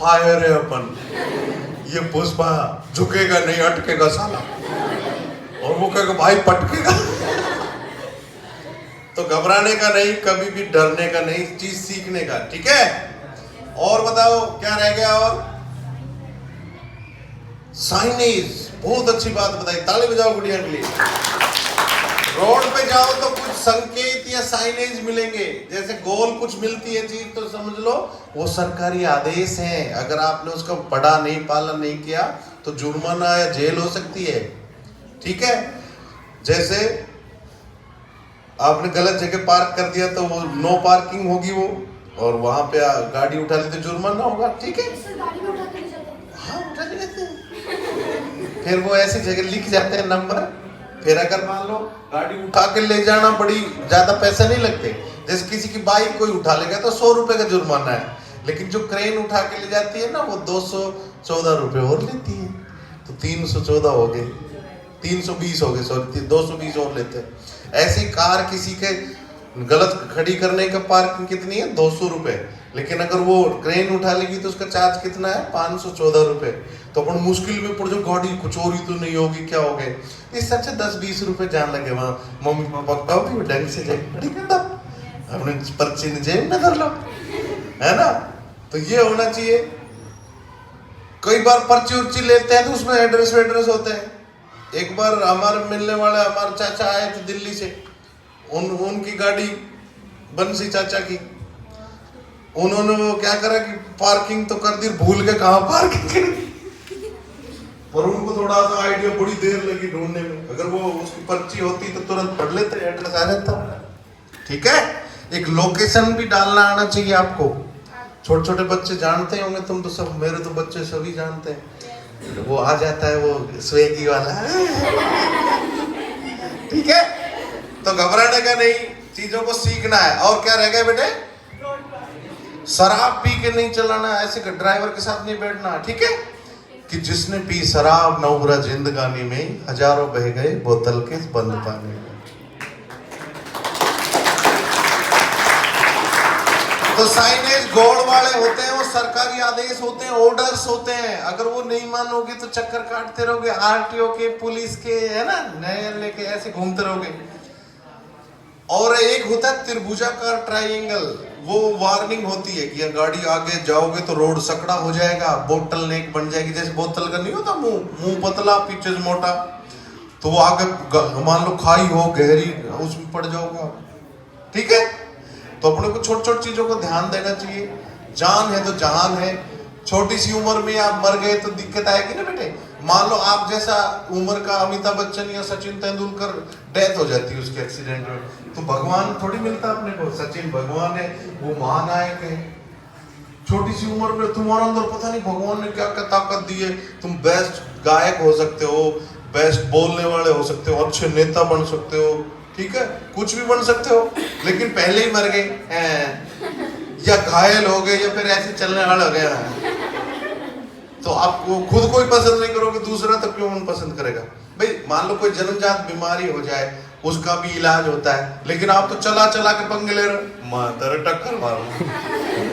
Fire है अपन, ये पुष्पा झुकेगा नहीं, अटकेगा साला। और वो कहेगा भाई पटकेगा। तो घबराने का नहीं, कभी भी डरने का नहीं, चीज सीखने का, ठीक है। और बताओ क्या रह गया? और साइनेज, बहुत अच्छी बात बताई, ताली बजाओ गुड़िया के लिए। रोड पे जाओ तो कुछ संकेत या साइनेज मिलेंगे, जैसे गोल कुछ मिलती है चीज तो समझ लो वो सरकारी आदेश है। अगर आपने उसका पढ़ा नहीं, पालन नहीं किया तो जुर्माना या जेल हो सकती है, ठीक है। जैसे आपने गलत जगह पार्क कर दिया तो वो नो पार्किंग होगी वो, और वहां पे गाड़ी उठा ली तो जुर्माना होगा, ठीक है। हाँ उठा लेते हैं, फिर वो ऐसी जगह लिख जाते हैं नंबर। फिर अगर मान लो गाड़ी उठा के ले जाना, बड़ी ज्यादा पैसे नहीं लगते। जैसे किसी की बाइक कोई उठा लेगा तो 100 रुपए का जुर्माना है, लेकिन जो क्रेन उठा के ले जाती है ना वो 214 रुपए और लेती है, तो 314 हो गए, 320 हो गए, सॉरी 220 और लेते हैं। ऐसी कार किसी के गलत खड़ी करने का पार्किंग कितनी है? 200 रुपए, लेकिन अगर वो क्रेन उठा लेगी तो उसका चार्ज कितना है? 514 रुपए। तो अपन मुश्किल में पड़ जाओ, गाड़ी कुछ चोरी तो नहीं होगी, क्या हो गए। इससे अच्छा 10-20 रुपए जान लगे वहां, मम्मी पापा का भी ढंग से जाए, अपने पर्ची ने जेब में धर लो, है ना। तो ये होना चाहिए। कई बार पर्ची उर्ची लेते हैं तो उसमें एड्रेस वेड्रेस होते हैं। एक बार हमारे मिलने वाले हमारे चाचा आए थे दिल्ली से, उनकी गाड़ी बंसी चाचा की, उन्होंने वो क्या करा कि पार्किंग तो कर दी, भूल के कहाँ पार्किंग करी। और उनको थोड़ा सा आइडिया, बड़ी देर लगी ढूंढने में। अगर वो उसकी पर्ची होती तो तुरंत पढ़ लेते, एड्रेस आ जाता, ठीक है। एक लोकेशन भी डालना आना चाहिए आपको। छोटे छोटे बच्चे जानते होंगे, तुम तो सब, मेरे तो बच्चे सभी जानते हैं, वो आ जाता है वो स्विगी वाला, ठीक है। तो घबराने का नहीं, चीजों को सीखना है। और क्या रह गया बेटे? शराब पी के नहीं चलाना, ऐसे ड्राइवर के साथ नहीं बैठना, ठीक है। कि जिसने पी शराब न उबरा जिंदगानी में, हजारों बह गए बोतल के बंद पानी में। तो साइनेज गोड़ वाले होते हैं, वो सरकारी आदेश होते हैं, ऑर्डर्स होते हैं। अगर वो नहीं मानोगे तो चक्कर काटते रहोगे, आरटीओ के, पुलिस के, है ना, नए लेके ऐसे घूमते रहोगे। और एक होता है त्रिभुजाकार ट्रायंगल, वो वार्निंग होती है कि गाड़ी आगे जाओगे तो रोड सकड़ा हो जाएगा, बोतल नेक बन जाएगी। जैसे बोतल का नहीं होता मुंह पतला पीछे से मोटा, तो वो आगे मान लो खाई हो गहरी, उसमें पड़ जाओगे, ठीक है। तो अपने को छोटी छोटी चीजों को ध्यान देना चाहिए। जान है तो जहान है। छोटी सी उम्र में आप मर गए तो दिक्कत आएगी ना बेटे। मान लो आप जैसा उम्र का अमिताभ बच्चन या सचिन तेंदुलकर डेथ हो जाती है उसके एक्सीडेंट में, तो भगवान थोड़ी मिलता अपने को। सचिन भगवान है, वो महानायक है। छोटी सी उम्र में तुम्हारे अंदर पता नहीं भगवान ने क्या क्या ताकत दी है, तुम बेस्ट गायक हो सकते हो, बेस्ट बोलने वाले हो सकते हो, अच्छे नेता बन सकते हो, ठीक है, कुछ भी बन सकते हो। लेकिन पहले ही मर गए या घायल हो गए या फिर ऐसे चलने वाले हो गए, तो आप खुद को ही पसंद नहीं करोगे, दूसरा तो क्यों पसंद करेगा भाई। मान लो कोई जन्मजात बीमारी हो जाए, उसका भी इलाज होता है, लेकिन आप तो चला चला के पंगे ले रहे, मां तेरे टक्कर मारूं।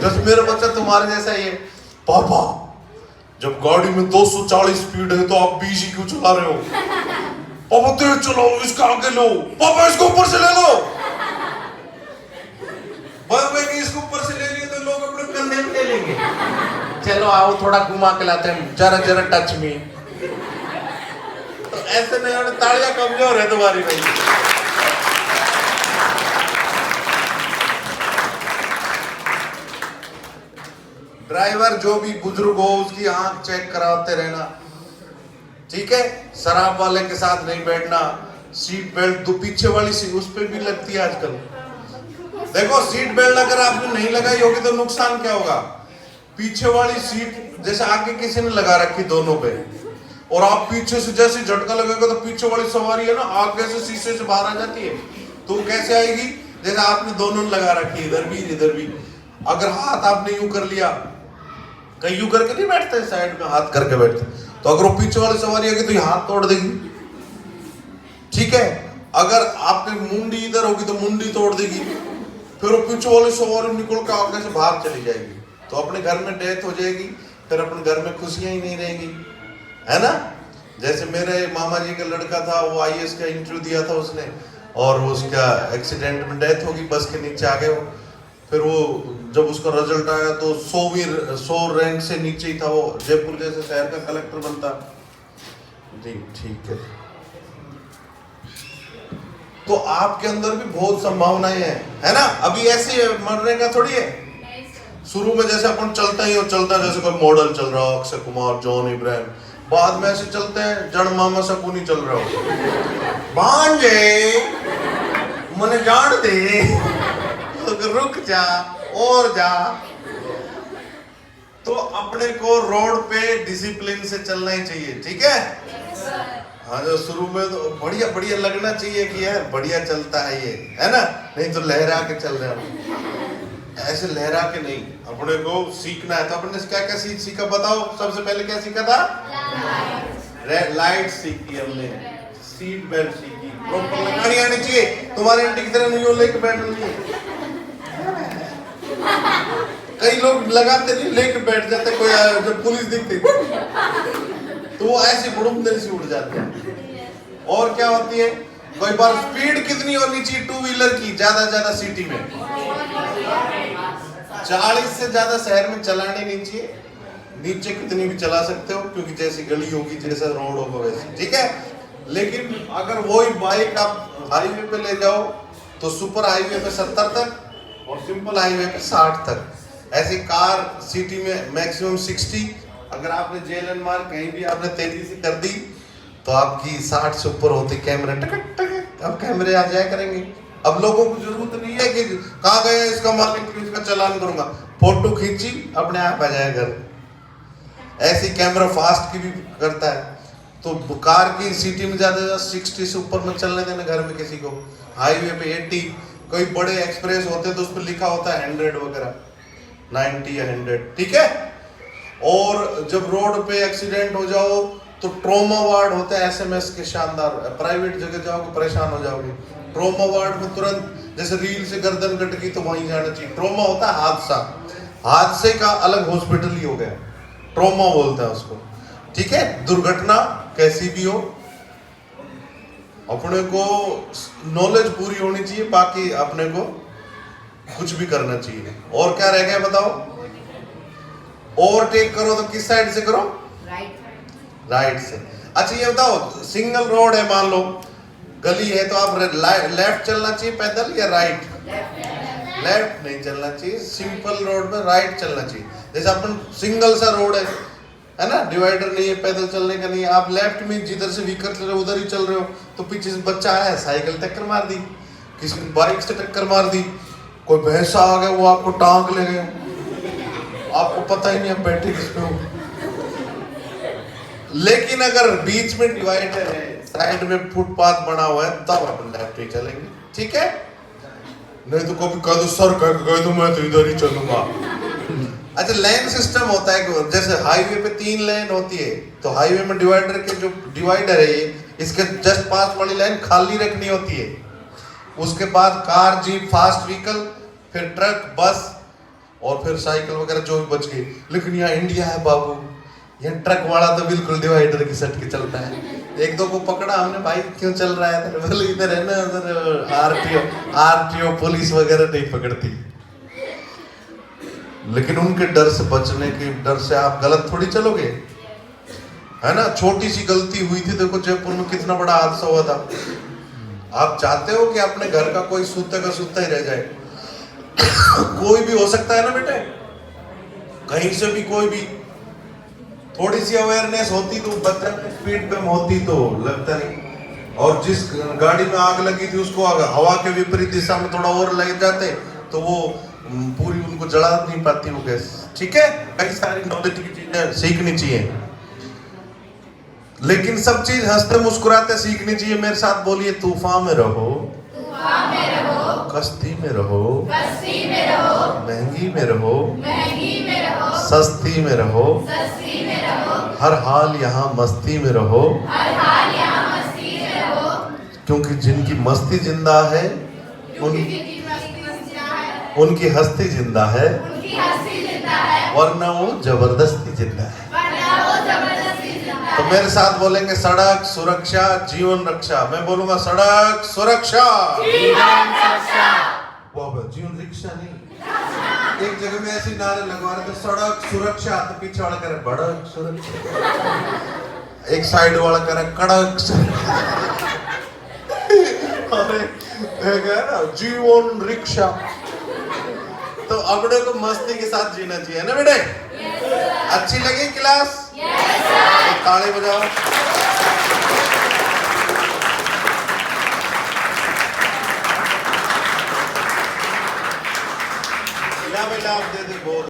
जैसे मेरा बच्चा तुम्हारे जैसा ही है, पापा जब गाड़ी में 240 स्पीड है तो आप 20 क्यों चला रहे हो? पापा तेज चलाओ, इसका आगे लो, पापा इसको ऊपर से ले लो। इसको ऊपर से ले लिए तो लोग अपने कंधे में ले लेंगे। चलो आओ थोड़ा घुमा के लाते हैं, जरा जरा टच में। तो ऐसे नहीं होने, तालियां कमजोर है तुम्हारी भाई। ड्राइवर जो भी बुजुर्ग हो उसकी आंख चेक कराते रहना, ठीक है। शराब वाले के साथ नहीं बैठना। सीट बेल्ट दो पीछे वाली सीट उस पे भी लगती है आजकल। देखो सीट बेल्ट अगर आपने नहीं लगाई होगी तो नुकसान क्या होगा। पीछे वाली सीट जैसे आगे किसी ने लगा रखी दोनों पे, और आप पीछे से जैसे झटका लगेगा तो पीछे वाली सवारी है ना आगे से शीशे से बाहर आ जाती है, तो कैसे आएगी? जैसे आपने दोनों लगा रखी, इधर भी इधर भी। अगर हाथ आपने यूं कर लिया, कहीं यूं करके नहीं बैठते, साइड में हाथ करके बैठते, तो अगर वो पीछे वाली सवारी आएगी तो ये हाथ तोड़ देगी, ठीक है। अगर आपकी मुंडी इधर होगी तो मुंडी तोड़ देगी, फिर वो पीछे वाली सवारी निकल के आगे से बाहर चली जाएगी, तो अपने घर में डेथ हो जाएगी। फिर अपन घर में खुशियां ही नहीं रहेंगी, है ना। जैसे मेरे मामा जी का लड़का था, वो आईएएस का इंटरव्यू दिया था उसने, और उसका एक्सीडेंट में डेथ होगी, बस के नीचे आ गए वो। फिर वो जब उसका रिजल्ट आया तो 100 रैंक से नीचे ही था वो, जयपुर जैसे शहर का कलेक्टर बनता। जी ठीक है। तो आपके अंदर भी बहुत संभावनाएं हैं, है ना। अभी ऐसे मरने का थोड़ी है। शुरू में जैसे अपन चलते ही और चलता है, जैसे कोई मॉडल चल रहा हो, अक्षय कुमार, जॉन इब्राहिम, बाद में ऐसे चलते हैं जन मामा शकुनी चल रहा हो, भांजे मने जान दे, तो रुक जा और जा। तो अपने को रोड पे डिसिप्लिन से चलना ही चाहिए, ठीक है। हाँ, जो शुरू में तो बढ़िया बढ़िया लगना चाहिए कि यार बढ़िया चलता है ये, है ना। नहीं तो लहरा के चल रहे हो, ऐसे लहरा के नहीं। अपने को सीखना है। तो अपने क्या क्या सीखा बताओ। सबसे पहले क्या सीखा था? लाइट सीखी हमने, सीट बेल्ट सीखी, प्रॉपर लगानी आनी चाहिए। तुम्हारे आंटी की तरह नहीं हो लेके बैठना नहीं। कई लोग लगाते नहीं, लेके बैठ जाते। कोई जब पुलिस दिखती तो वो ऐसी बुड़ुमदे से उड़ जाते हैं। और क्या होती है, कई बार स्पीड कितनी होनी चाहिए टू व्हीलर की, ज्यादा सिटी में 40 से ज्यादा शहर में चलाने नहीं चाहिए। नीचे कितनी भी चला सकते हो, क्योंकि जैसी गली होगी, जैसा रोड होगा वैसे, ठीक है। लेकिन अगर वही बाइक आप हाईवे पे ले जाओ तो सुपर हाईवे पे 70 तक और सिंपल हाईवे पे 60 तक। ऐसी कार सिटी में मैक्सिमम 60। अगर आपने जेलन मार कहीं भी आपने तेजी से कर दी तो आपकी 60 से ऊपर होती कैमरे टक टक, अब कैमरे आ जाया करेंगे। अब लोगों को जरूरत नहीं है कि कहाँ गया इसका मालिक, इसका चालान करूंगा, फोटो खींची अपने आप आ जाएगा घर। ऐसी कैमरा फास्ट की भी करता है। तो कार की सिटी में ज्यादा 60 से ऊपर में चलने देना घर में किसी को। हाईवे पे 80, कोई बड़े एक्सप्रेस होते हैं तो उस पर लिखा होता है 100 वगैरह, 90 या 100, ठीक है। और जब रोड पे एक्सीडेंट हो जाओ तो ट्रॉमा वार्ड होता है एसएमएस के, शानदार। प्राइवेट जगह जाओगे परेशान हो जाओगे। ट्रॉमा वार्ड में तुरंत, जैसे रील से गर्दन कट गई तो वहीं जाना चाहिए। ट्रॉमा होता है हादसा, हादसे का अलग हॉस्पिटल ही हो गया, ट्रॉमा बोलता है उसको, ठीक है। दुर्घटना कैसी भी हो, अपने को नॉलेज पूरी होनी चाहिए, बाकी अपने को कुछ भी करना चाहिए। और क्या रह गया बताओ? ओवरटेक करो तो किस साइड से करो? राइट से। अच्छा ये बताओ, सिंगल रोड है, मान लो गली है, तो आप लेफ्ट चलना चाहिए पैदल या राइट? लेफ्ट नहीं चलना चाहिए, सिंपल रोड में राइट चलना चाहिए। जैसे अपन सिंगल सा रोड है ना, डिवाइडर नहीं है, पैदल चलने का नहीं है, आप लेफ्ट में जिधर से व्हीकल चल रहे हो उधर ही चल रहे हो, तो पीछे से बच्चा आया, साइकिल टक्कर मार दी, किसी ने बाइक से टक्कर मार दी, कोई भैंसा आ गया वो आपको टांग ले गए, आपको पता ही नहीं आप बैठे किस पे हो। लेकिन अगर बीच में डिवाइडर है, साइड में फुटपाथ बना हुआ है, तब अपन लेफ्ट ही चलेंगे, ठीक है। नहीं तो कभी कह दो सर कह दो मैं तो इधर ही चलूंगा। अच्छा लेन सिस्टम होता है, जैसे हाईवे पे 3 लेन होती है, तो हाईवे में डिवाइडर के जो डिवाइडर है ये, इसके जस्ट पास वाली लाइन खाली रखनी होती है। उसके बाद कार, जीप, फास्ट व्हीकल, फिर ट्रक, बस और फिर साइकिल वगैरह जो भी बच गई। लेकिन यहाँ इंडिया है बाबू, यहाँ ट्रक वाला तो बिल्कुल डिवाइडर की सट के चलता है। एक दो को पकड़ा हमने, भाई क्यों चल रहा है, बोले इधर है ना, उधर आरटीओ पुलिस वगैरह नहीं पकड़ती। लेकिन उनके डर से बचने के डर से आप गलत थोड़ी चलोगे, है ना। छोटी सी गलती हुई थी, देखो जयपुर में कितना बड़ा हादसा हुआ था। आप चाहते हो कि अपने घर का कोई सूते का सूता ही रह जाए? कोई भी हो सकता है ना बेटे, कहीं से भी कोई भी। थोड़ी सी अवेयरनेस होती तो बच्चा स्पीड कम होती तो लगता नहीं। और जिस गाड़ी में आग लगी थी उसको हवा के विपरीत दिशा में थोड़ा और लग जाते तो वो पूरी उनको जला नहीं पाती वो गैस, ठीक है। कई सारी नॉलेज की चीजें सीखनी चाहिए, लेकिन सब चीज हंसते मुस्कुराते सीखनी चाहिए। मेरे साथ बोलिए, तूफान में रहो, कश्ती में रहो, महंगी में रहो, सस्ती में रहो, हर हाल यहाँ मस्ती में रहो, क्योंकि जिनकी मस्ती जिंदा है उनकी हस्ती जिंदा है, वरना वो जबरदस्ती जिंदा है। तो मेरे साथ बोलेंगे सड़क सुरक्षा जीवन रक्षा। मैं बोलूंगा सड़क सुरक्षा जीवन रिक्शा नहीं। एक जगह में ऐसी नारे लगवा रहे थे सड़क सुरक्षा, तो पीछे वाला करे बड़क सुरक्षा, एक साइड वाला करे कड़क सुरक्षा। अरे ना जीवन रिक्शा। तो अगड़े को मस्ती के साथ जीना चाहिए ना बेटे। अच्छी लगी क्लास? तो ताली बजाओ। बेटा दे दे बोल।